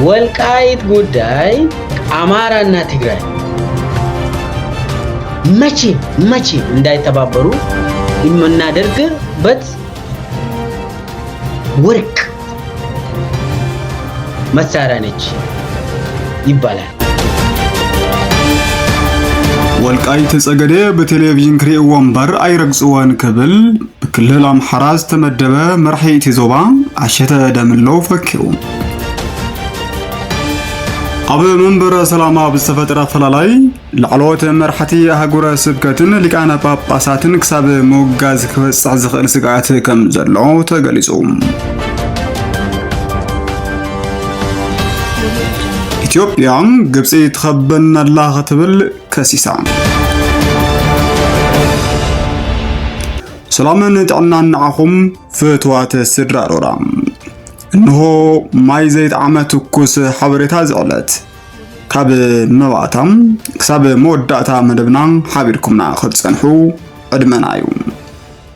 ወልቃይት ጉዳይ አማራና ትግራይ መቼ እንዳይተባበሩ የምናደርግበት ወርቅ መሳሪያ ነች ይባላል። ወልቃይት ጸገዴ በቴሌቪዥን ክሪእ ወንበር አይረግጽወን ክብል በክልል አምሓራ ዝተመደበ መርሒት ዞባ አሸተ ደምለው ፈኪሩ አብ መንበረ ሰላማ ብዝተፈጠረ ፈላላይ ለዓሎት መርሓቲ አህጉረ ስብከትን ሊቃነ ጳጳሳትን ክሳብ መውጋዝ ክበጽሕ ዝኽእል ስጋት ከም ዘሎ ተገሊጹ። ኢትዮጵያ ግብጽ ትኸበነላ ክትብል ከሲሳ ሰላምን ጥዕናን ንዓኹም ፍትዋት ስድራ ሮራ እንሆ ማይ ዘይት ዓመት ኩስ ሓበሬታ ዝዕለት ካብ መባእታም ክሳብ መወዳእታ መደብና ሓቢርኩምና ክትጸንሑ ዕድመናዩ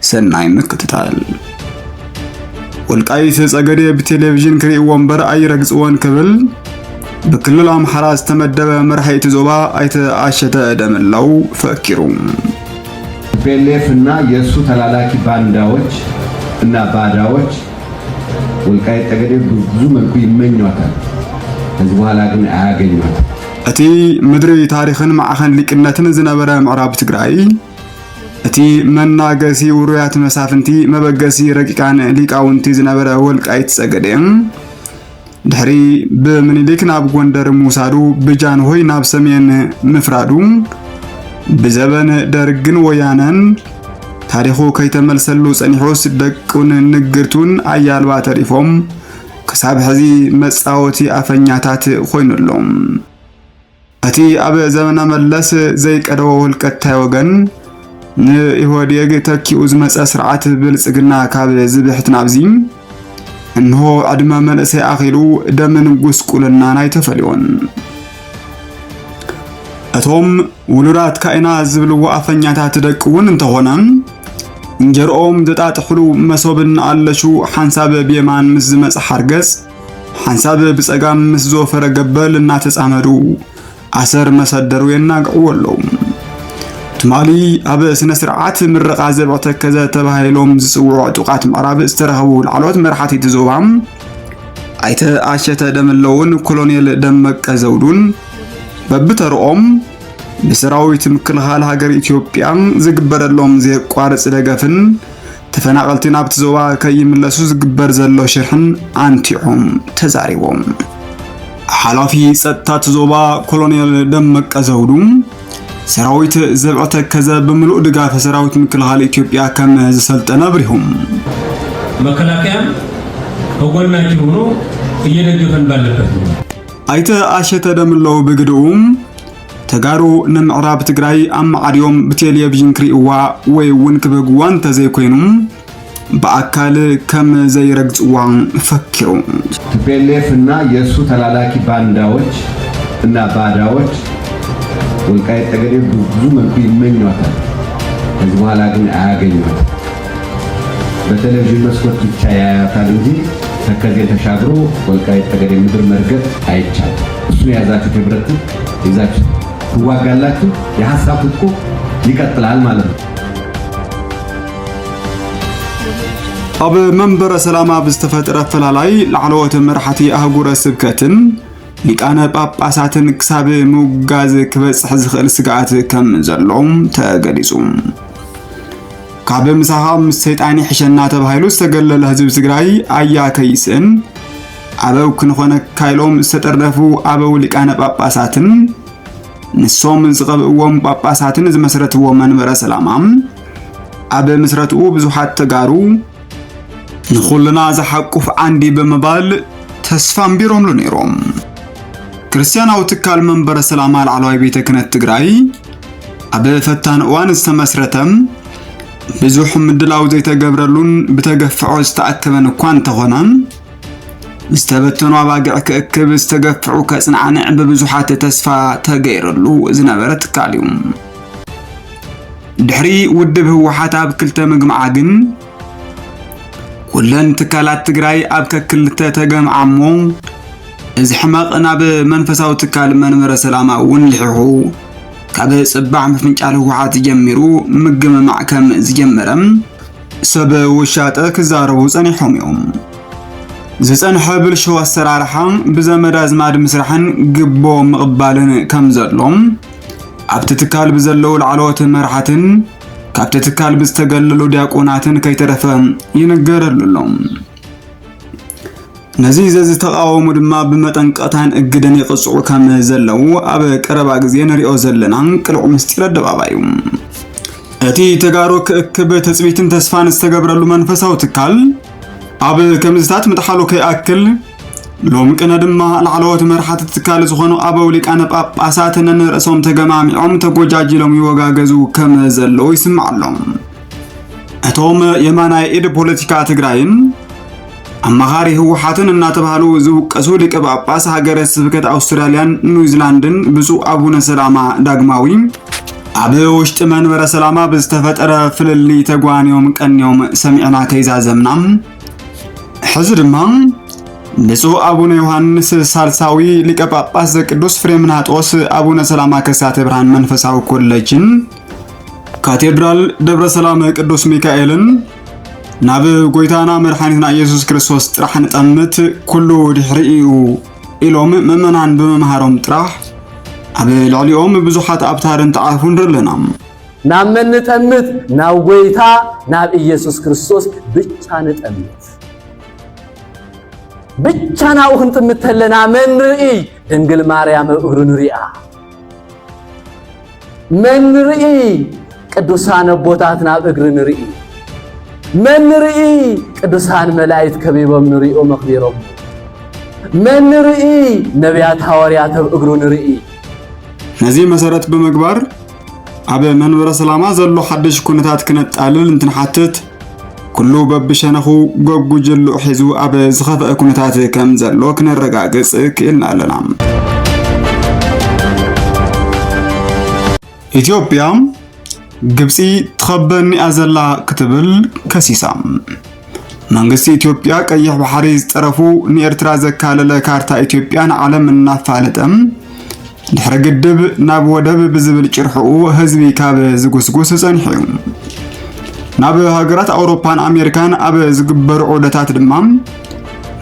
ሰናይ ምክትታል። ወልቃይት ጸገዴ በቴሌቪዥን ክሪእ ወንበር አይረግጽወን ክብል በክልል አምሓራ ዝተመደበ መርሒት ዞባ አይተ አሸተ ደምለው ፈኪሩ ፒኤልኤፍ እና የሱ ተላላኪ ባንዳዎች እና ባዳዎች ወልቃይት ጸገዴ ብዙ መልኩ ይመኟታል። ከዚህ በኋላ ግን አያገኙት። እቲ ምድሪ ታሪኽን ማዕኸን ሊቅነትን ዝነበረ ምዕራብ ትግራይ እቲ መናገሲ ውሩያት መሳፍንቲ መበገሲ ረቂቃን ሊቃውንቲ ዝነበረ ወልቃይት ጸገዴ ድሕሪ ብምኒልክ ናብ ጎንደር ሙሳዱ ብጃንሆይ ናብ ሰሜን ምፍራዱ ብዘበን ደርግን ወያነን ታሪኹ ከይተመልሰሉ ጸኒሖስ ደቁን ንግርቱን አያልባ ተሪፎም ክሳብ ሕዚ መጻወቲ አፈኛታት ኮይኑሎም እቲ አብ ዘመነ መለስ ዘይቀደወ ወልቀታይ ወገን ንኢህወዴግ ተኪኡ ዝመጸ ስርዓት ብልጽግና ካብ ዝብሕት ናብዚ እንሆ ዕድመ መንእሰይ አኺሉ ደምን ጉስቁልና ናይ ተፈልዮን እቶም ውሉዳት ካይና ዝብልዎ አፈኛታት ደቅውን እንተሆነ እንጀሮኦም ዘጣጥሕሉ መሶብን አለሹ ሓንሳብ ብየማን ምስ ዝመጽ ሓርገጽ ሓንሳብ ብጸጋም ምስ ዞፈረ ገበል እናተጻመዱ አሰር መሰደሩ የናግዕወሎም ትማሊ አብ ስነ ስርዓት ምረቃ ዘብዕተ ከዘ ተባሂሎም ዝጽውዑ ዕጡቃት ምዕራብ ዝተረኸቡ ለዓሎት መርሓቲት ዞባም አይተ አሸተ ደምለውን ኮሎኔል ደመቀ ዘውዱን በብተርኦም በሰራዊት ምክልኻል ሀገር ኢትዮጵያ ዝግበረሎም ዘቋርጽ ደገፍን ተፈናቀልቲ ናብቲ ዞባ ከይምለሱ ዝግበር ዘሎ ሽርሕን አንቲዖም ተዛሪቦም ሓላፊ ጸጥታ ዞባ ኮሎኔል ደመቀ ዘውዱ ሰራዊት ዘብዕተ ከዘ በምሉእ ድጋፍ ሰራዊት ምክልኻል ኢትዮጵያ ከም ዝሰልጠነ ብሪሁም መከላከያ ከጎናችን ሆኖ እየደገፈን ባለበት አይተ አሸተ ደምለው ብግድኡም ተጋሩ ንምዕራብ ትግራይ አማዓዲዮም በቴሌቪዥን ክሪእዋ ወይ ውን ክበግዋን ተዘይኮይኑ በአካል ከም ዘይረግጽዋ ፈኪሩ ፒኤልኤፍ እና የሱ ተላላኪ ባንዳዎች እና ባዳዎች ወልቃይት ጸገዴ ብዙ መልኩ ይመኟታል። ከዚህ በኋላ ግን አያገኙት። በቴሌቪዥን መስኮት ብቻ ያያታል እንጂ ተከዜ ተሻግሮ ወልቃይት ጸገዴ ምድር መርገጥ አይቻልም። እሱን የያዛችሁት ህብረት ይዛችሁ ትዋጋላችሁ። የሐሳብ ትጥቁ ይቀጥላል ማለት ነው። አብ መንበረ ሰላማ ብዝተፈጠረ ፈላላይ ለዓሎት መርሓቲ አህጉረ ስብከትን ሊቃነ ጳጳሳትን ክሳብ መውጋዝ ክበጽሕ ዝኽእል ስጋት ከም ዘሎም ተገሊጹ። ካብ ምሳኻ ምስ ሰይጣን ይሕሸና ተባሂሉ ዝተገለለ ህዝብ ትግራይ አያ ከይስን አበው ክንኾነ ካይሎም ዝተጠረፉ አበው ሊቃነ ጳጳሳትን ንሶም ዝቐብእዎም ጳጳሳትን ዝመስረትዎ መንበረ ሰላማ አብ ምስረትኡ ብዙሓት ተጋሩ ንኹልና ዝሓቁፍ ዓንዲ በመባል ተስፋን ቢሮምሉ ነይሮም። ክርስቲያናዊ ትካል መንበረ ሰላማ ለዓለዋይ ቤተ ክህነት ትግራይ አብ ፈታን እዋን ዝተመስረተም ብዙሕ ምድላው ዘይተገብረሉን ብተገፍዖ ዝተኣከበን እኳ እንተኾነ ዝተበተኑ አባግዕ ክእክብ ዝተገፍዑ ከጽንዓንዕ በብዙሓት ተስፋ ተገይረሉ ዝነበረ ትካል እዩ። ድሕሪ ውድብ ህወሓት አብ ክልተ ምግማዓ ግን ኩለን ትካላት ትግራይ አብ ከክልተ ተገምዓሞ እዚ ሕማቕ ናብ መንፈሳዊ ትካል መንበረ ሰላማ ወንልሕሑ ካብ ጽባዕ ምፍንጫል ህወሓት ጀሚሩ ምግምማዕ ከም ዝጀመረም ሰብ ውሻጠ ክዛረቡ ጸኒሖም እዮም። ዝጸንሐ ብልሹ ኣሰራርሓ ብዘመድ ኣዝማድ ምስራሕን ግቦ ምቕባልን ከም ዘሎም ኣብቲ ትካል ብዘለው ላዕለዎት መራሕትን ካብቲ ትካል ብዝተገለሉ ዲያቆናትን ከይተረፈ ይነገረሎም። ነዚ ዝተቃወሙ ድማ ብመጠንቀታን እግደን ይቅጽዑ ከም ዘለው ኣብ ቀረባ ግዜ ንሪኦ ዘለና ቅልዕ ምስጢር ኣደባባዩ እቲ ተጋሩ ክእክብ ተጽቢትን ተስፋን ዝተገብረሉ መንፈሳዊ ትካል ኣብ ከምዝታት ምጥሓሉ ከይኣክል ሎም ቅነ ድማ ላዕለዎት መራሕቲ ትካል ዝኾኑ ኣበው ሊቃነ ጳጳሳት ነንርእሶም ተገማሚዖም ተጎጃጅሎም ይወጋገዙ ከም ዘለው ይስምዓሎም። እቶም የማናይ ኢድ ፖለቲካ ትግራይን አማኻሪ ህወሓትን እናተባሃሉ ዝውቀሱ ሊቀ ጳጳስ ሀገረ ስብከት አውስትራሊያን ኒውዚላንድን ብፁዕ አቡነ ሰላማ ዳግማዊ ኣብ ውሽጢ መንበረ ሰላማ ብዝተፈጠረ ፍልሊ ተጓንዮም ቀንዮም ሰሚዕና ከይዛዘምና ሕዚ ድማ ብፁዕ አቡነ ዮሐንስ ሳልሳዊ ሊቀ ጳጳስ ዘቅዱስ ፍሬምናጦስ አቡነ ሰላማ ከሳተ ብርሃን መንፈሳዊ ኮሌጅን ካቴድራል ደብረ ሰላም ቅዱስ ሚካኤልን ናብ ጎይታና መድኃኒትና ኢየሱስ ክርስቶስ ጥራሕ ንጠምት ኩሉ ድሕሪኡ ኢሎም ምእመናን በመምሃሮም ጥራሕ ኣብ ልዕሊኦም ብዙሓት ኣብታርን ተዓፉ ንርለና ናብ መን ንጠምት ናብ ጎይታ ናብ ኢየሱስ ክርስቶስ ብቻ ንጠምት ብቻ ናው ክንጥምት ተለና መን ርኢ ድንግል ማርያም እግሩ ንሪኣ መን ርኢ ቅዱሳን ቦታት ናብ እግሩ ንርኢ من رئي قدسان ملائكة كبيبهم نرئي ومخبيرهم من رئي نبيات حواريات اقرون رئي نزي مسارات بمقبار عبا منبر سلاما زلو حدش كونتات كنت قلل انتن حتت كلو ببشانخو قوقو جلو حيزو عبا زخفاء كونتات كم زلو كن الرقاقس كإلنا لنام إثيوبيا ግብጺ ተኸበኒ ኣዘላ ክትብል ከሲሳ መንግስቲ ኢትዮጵያ ቀይሕ ባሕሪ ዝጠረፉ ንኤርትራ ዘካለለ ካርታ ኢትዮጵያን ዓለም እናፋለጠም ድሕረ ግድብ ናብ ወደብ ብዝብል ጭርሕኡ ህዝቢ ካብ ዝጉስጉስ ጸኒሑ ናብ ሃገራት አውሮፓን አሜሪካን ኣብ ዝግበሩ ዑደታት ድማ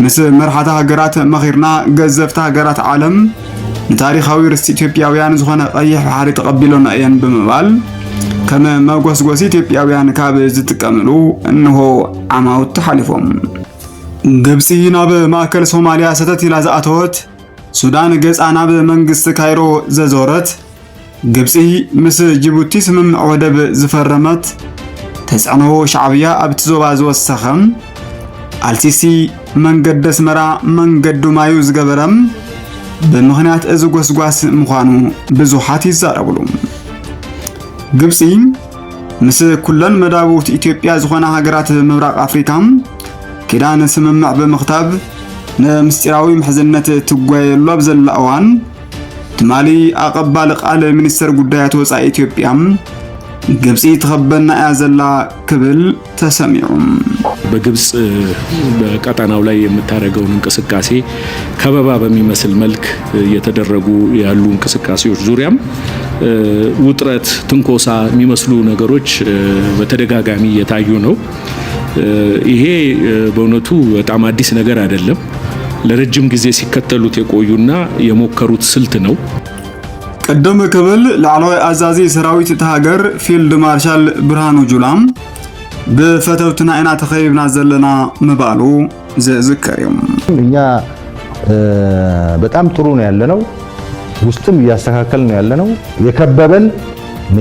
ምስ መርሓታ ሃገራት መኺርና ገዘፍታ ሃገራት ዓለም ንታሪኻዊ ርስቲ ኢትዮጵያውያን ዝኾነ ቀይሕ ባሕሪ ተቐቢሎና እየን ብምባል كما مغوسغوس ኢትዮጵያውያን ካብ ዝጥቀምሉ እንሆ ዓማውት ተሐሊፎም ግብጽ ናብ ማእከል ሶማሊያ ሰተት ኢላ ዝኣተወት ሱዳን ገጻ ናብ መንግስት ካይሮ ዘዞረት ግብጽ ምስ ጅቡቲ ስምምዕ ወደብ ዝፈረመት ተጽዕኖ ሻዕብያ ኣብቲ ዞባ ዝወሰኸም አልሲሲ መንገድ አስመራ መንገዱ ማዩ ዝገበረም ብምኽንያት እዚ ጎስጓስ ምዃኑ ብዙሓት ይዛረብሉ ግብጽ ምስ ኩለን መዳውት ኢትዮጵያ ዝኾነ ሃገራት ምብራቅ አፍሪካ ኪዳን ስምምዕ በመኽታብ ንምስጢራዊ ምሕዝነት ትጓየሉ ኣብ ዘላ እዋን ትማሊ ኣቐባሊ ቃል ሚኒስተር ጉዳያት ወጻኢ ኢትዮጵያ ግብጽ ተኸበና ያዘላ ክብል ተሰሚዑ በግብጽ በቀጣናው ላይ የምታረገው እንቅስቃሴ ከበባ በሚመስል መልክ እየተደረጉ ያሉ እንቅስቃሴዎች ዙሪያም ውጥረት ትንኮሳ የሚመስሉ ነገሮች በተደጋጋሚ እየታዩ ነው። ይሄ በእውነቱ በጣም አዲስ ነገር አይደለም። ለረጅም ጊዜ ሲከተሉት የቆዩና የሞከሩት ስልት ነው። ቀደም ከበል ለዓለዋይ አዛዚ ሰራዊት ተሃገር ፊልድ ማርሻል ብርሃኑ ጁላም በፈተውትና አይና ተኸይብና ዘለና መባሉ ዝዝከሪም እኛ በጣም ጥሩ ነው ያለነው ውስጥም ያስተካከልን ነው ያለነው የከበበን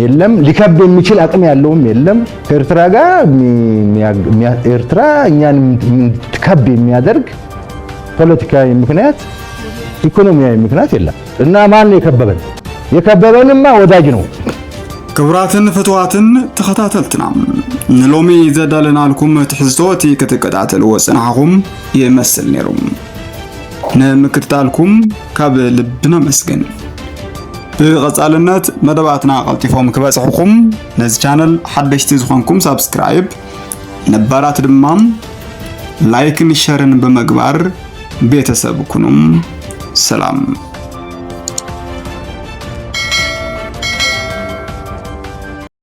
የለም ሊከብ የሚችል አቅም ያለውም የለም ኤርትራ ጋር ኤርትራ እኛን ትከብ የሚያደርግ ፖለቲካዊ ምክንያት ኢኮኖሚያዊ ምክንያት የለም እና ማን የከበበንማ ወዳጅ ነው ክብራትን ፍትዋትን ተኸታተልትና ንሎሚ ዘዳለናልኩም ትሕዝቶቲ ክትከታተሉ ወጽናኹም ይመስል ነይሩ ንምክትታልኩም ካብ ልብና መስገን ብቐጻልነት መደባትና ቀልጢፎም ክበጽሑኩም ነዚ ቻነል ሓደሽቲ ዝኾንኩም ሳብስክራይብ ነባራት ድማ ላይክን ሸርን በመግባር ቤተሰብ ኩኑም ሰላም